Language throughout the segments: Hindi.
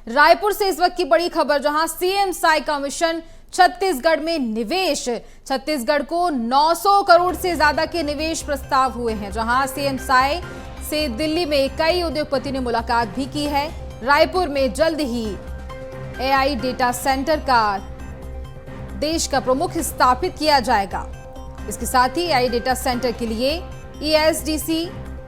रायपुर से इस वक्त की बड़ी खबर, जहां सीएम साई का मिशन छत्तीसगढ़ में निवेश। छत्तीसगढ़ को 900 करोड़ से ज्यादा के निवेश प्रस्ताव हुए हैं, जहां सीएम साई से दिल्ली में कई उद्योगपति ने मुलाकात भी की है। रायपुर में जल्द ही एआई डेटा सेंटर का देश का प्रमुख स्थापित किया जाएगा। इसके साथ ही एआई डेटा सेंटर के लिए ईएसडीसी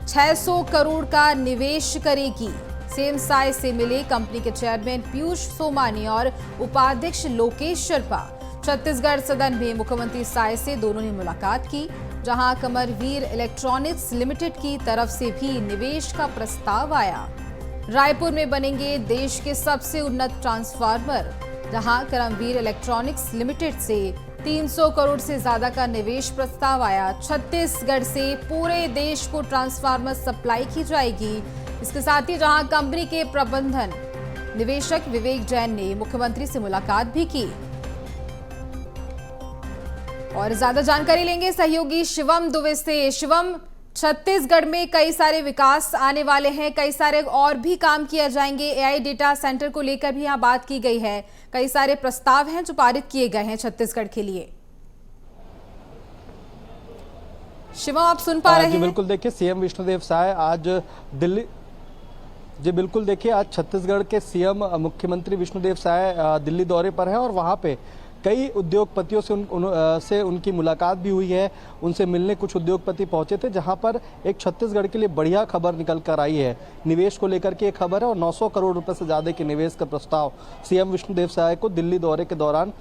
600 करोड़ का निवेश करेगी। सीएम साई से मिले कंपनी के चेयरमैन पीयूष सोमानी और उपाध्यक्ष लोकेश शर्मा। छत्तीसगढ़ सदन में मुख्यमंत्री साई से दोनों ने मुलाकात की, जहां कमरवीर इलेक्ट्रॉनिक्स लिमिटेड की तरफ से भी निवेश का प्रस्ताव आया। रायपुर में बनेंगे देश के सबसे उन्नत ट्रांसफार्मर, जहां करमवीर इलेक्ट्रॉनिक्स लिमिटेड से 300 करोड़ से ज्यादा का निवेश प्रस्ताव आया। छत्तीसगढ़ से पूरे देश को ट्रांसफार्मर सप्लाई की जाएगी। इसके साथ ही जहां कंपनी के प्रबंधन निवेशक विवेक जैन ने मुख्यमंत्री से मुलाकात भी की। और ज्यादा जानकारी लेंगे सहयोगी शिवम दुबे से। शिवम, छत्तीसगढ़ में कई सारे विकास आने वाले हैं, कई सारे और भी काम किए जाएंगे। एआई डेटा सेंटर को लेकर भी यहाँ बात की गई है, कई सारे प्रस्ताव हैं जो पारित किए गए हैं छत्तीसगढ़ के लिए। शिवम, आप सुन पा रहे हैं? बिल्कुल, देखिए सीएम विष्णुदेव साय आज दिल्ली बिल्कुल देखिए आज छत्तीसगढ़ के सीएम मुख्यमंत्री विष्णुदेव साय दिल्ली दौरे पर हैं और वहां पे कई उद्योगपतियों से उनकी मुलाकात भी हुई है। उनसे मिलने कुछ उद्योगपति पहुंचे थे, जहां पर एक छत्तीसगढ़ के लिए बढ़िया खबर निकल कर आई है। निवेश को लेकर के एक खबर है और 900 करोड़ रुपए से ज़्यादा के निवेश का प्रस्ताव सीएम विष्णुदेव साय को दिल्ली दौरे के दौरान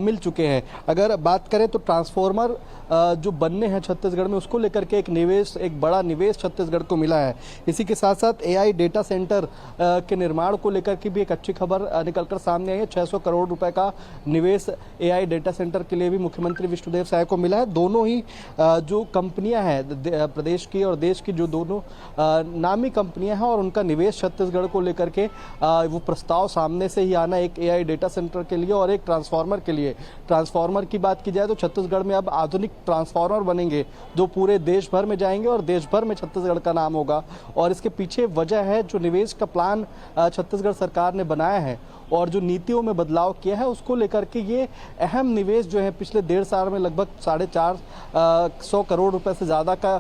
मिल चुके हैं। अगर बात करें तो ट्रांसफार्मर जो बनने हैं छत्तीसगढ़ में, उसको लेकर के एक बड़ा निवेश छत्तीसगढ़ को मिला है। इसी के साथ साथ एआई डेटा सेंटर के निर्माण को लेकर के भी एक अच्छी खबर निकलकर सामने आई है। 600 करोड़ रुपए का निवेश एआई डेटा सेंटर के लिए भी मुख्यमंत्री विष्णुदेव साय को मिला है। दोनों ही जो कंपनियां हैं प्रदेश की और देश की, जो दोनों नामी कंपनियां हैं, और उनका निवेश छत्तीसगढ़ को लेकर के वो प्रस्ताव सामने से ही आना, एक एआई डेटा सेंटर के लिए और एक ट्रांसफार्मर के लिए। ट्रांसफार्मर की बात की जाए तो छत्तीसगढ़ में अब आधुनिक ट्रांसफार्मर बनेंगे जो पूरे देश भर में जाएंगे और देश भर में छत्तीसगढ़ का नाम होगा। और इसके पीछे वजह है जो निवेश का प्लान छत्तीसगढ़ सरकार ने बनाया है और जो नीतियों में बदलाव किया है, उसको लेकर के ये अहम निवेश जो है पिछले 1.5 साल में लगभग 450 करोड़ रुपए से ज़्यादा का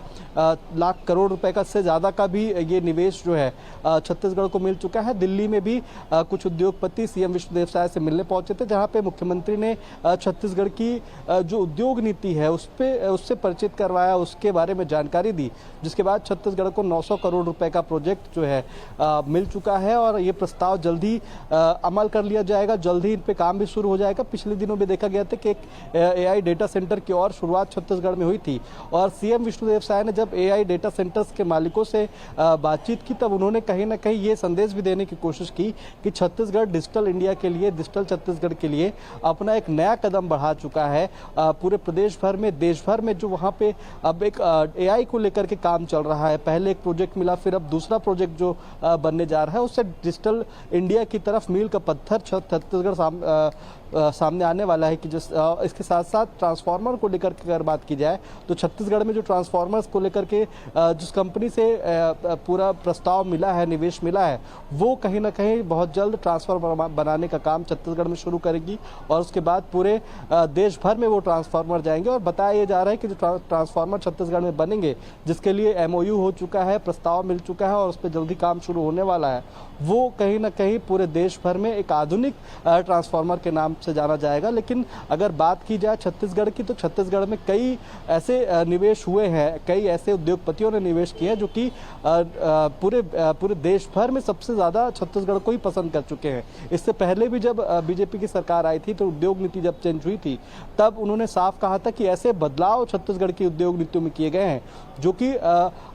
लाख करोड़ रुपए का से ज़्यादा का भी ये निवेश जो है छत्तीसगढ़ को मिल चुका है। दिल्ली में भी कुछ उद्योगपति सीएम विष्णुदेव साय से मिलने पहुंचे थे, जहां पे मुख्यमंत्री ने छत्तीसगढ़ की जो उद्योग नीति है उससे परिचित करवाया, उसके बारे में जानकारी दी, जिसके बाद छत्तीसगढ़ को 900 करोड़ रुपए का प्रोजेक्ट जो है मिल चुका है और ये प्रस्ताव जल्दी अमल कर लिया जाएगा। जल्द ही इन पे काम भी शुरू हो जाएगा। पिछले दिनों में देखा गया था कि एक एआई डेटा सेंटर की और शुरुआत छत्तीसगढ़ में हुई थी और सीएम विष्णुदेव साय ने जब एआई डेटा सेंटर्स के मालिकों से बातचीत की, तब उन्होंने कहीं ना कहीं ये संदेश भी देने की कोशिश की कि छत्तीसगढ़ डिजिटल इंडिया के लिए, डिजिटल छत्तीसगढ़ के लिए अपना एक नया कदम बढ़ा चुका है। पूरे प्रदेश भर में, देश भर में जो वहाँ पे अब एक एआई को लेकर के काम चल रहा है, पहले एक प्रोजेक्ट मिला, फिर अब दूसरा प्रोजेक्ट जो बनने जा रहा है, उससे डिजिटल इंडिया की तरफ मील का पत्थर छत्तीसगढ़ सामने आने वाला है। कि इसके साथ साथ ट्रांसफार्मर को लेकर के अगर बात की जाए तो छत्तीसगढ़ में जो ट्रांसफार्मर्स को लेकर के जिस कंपनी से पूरा प्रस्ताव मिला है, निवेश मिला है, वो कहीं ना कहीं बहुत जल्द ट्रांसफार्मर बनाने का काम छत्तीसगढ़ में शुरू करेगी और उसके बाद पूरे देश भर में वो ट्रांसफार्मर जाएंगे। और बताया ये जा रहा है कि जो ट्रांसफार्मर छत्तीसगढ़ में बनेंगे, जिसके लिए एमओयू हो चुका है, प्रस्ताव मिल चुका है और उस पर जल्दी काम शुरू होने वाला है, वो कहीं ना कहीं पूरे देश भर में एक आधुनिक ट्रांसफार्मर के नाम से जाना जाएगा। लेकिन अगर बात की जाए छत्तीसगढ़ की, तो छत्तीसगढ़ में कई ऐसे निवेश हुए हैं, कई ऐसे उद्योगपतियों ने निवेश किया जो कि पूरे देश भर में सबसे ज़्यादा छत्तीसगढ़ को ही पसंद कर चुके हैं। इससे पहले भी जब बीजेपी की सरकार आई थी, तो उद्योग नीति जब चेंज हुई थी, तब उन्होंने साफ कहा था कि ऐसे बदलाव छत्तीसगढ़ की उद्योग नीतियों में किए गए हैं जो कि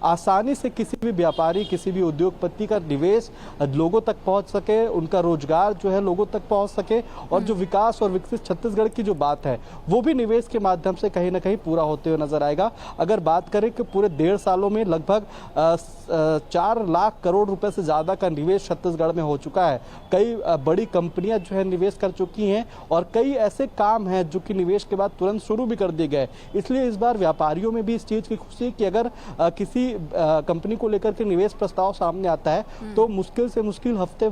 आसानी से किसी भी व्यापारी, किसी भी उद्योगपति का निवेश लोगों तक पहुंच सके, उनका रोजगार जो है लोगों तक पहुंच सके और जो विकास और विकसित छत्तीसगढ़ की जो बात है, वो भी निवेश के माध्यम से कहीं ना कहीं पूरा होते हुए नजर आएगा। अगर बात करें कि पूरे 1.5 सालों में लगभग 4 लाख करोड़ रुपए से ज्यादा का निवेश छत्तीसगढ़ में हो चुका है। कई बड़ी कंपनियां जो है निवेश कर चुकी हैं और कई ऐसे काम हैं जो कि निवेश के बाद तुरंत शुरू भी कर दिए गए। इसलिए इस बार व्यापारियों में भी इस चीज की खुशी कि अगर किसी कंपनी को लेकर के निवेश प्रस्ताव सामने आता है तो मुश्किल से मुश्किल हफ्ते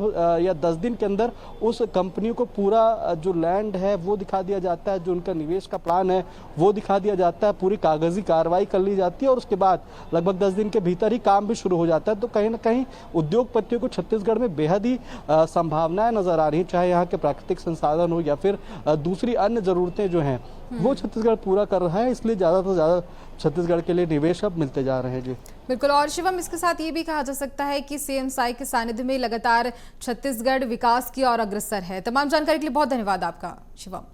या 10 दिन के अंदर उस कंपनी को पूरा जो लैंड है वो दिखा दिया जाता है, जो उनका निवेश का प्लान है वो दिखा दिया जाता है, पूरी कागजी कार्रवाई कर ली जाती है और उसके बाद लगभग 10 दिन के भीतर ही काम भी शुरू हो जाता है। तो कहीं ना कहीं उद्योगपतियों को छत्तीसगढ़ में बेहद ही संभावनाएं नजर आ रही हैं, चाहे यहाँ के प्राकृतिक संसाधन हो या फिर दूसरी अन्य जरूरतें जो हैं वो छत्तीसगढ़ पूरा कर रहा है, इसलिए ज़्यादा से ज़्यादा छत्तीसगढ़ के लिए निवेश अब मिलते जा रहे हैं। जी बिल्कुल। और शिवम, इसके साथ ये भी कहा जा सकता है कि सीएम साई के सानिध्य में लगातार छत्तीसगढ़ विकास की ओर अग्रसर है। तमाम जानकारी के लिए बहुत धन्यवाद आपका शिवम।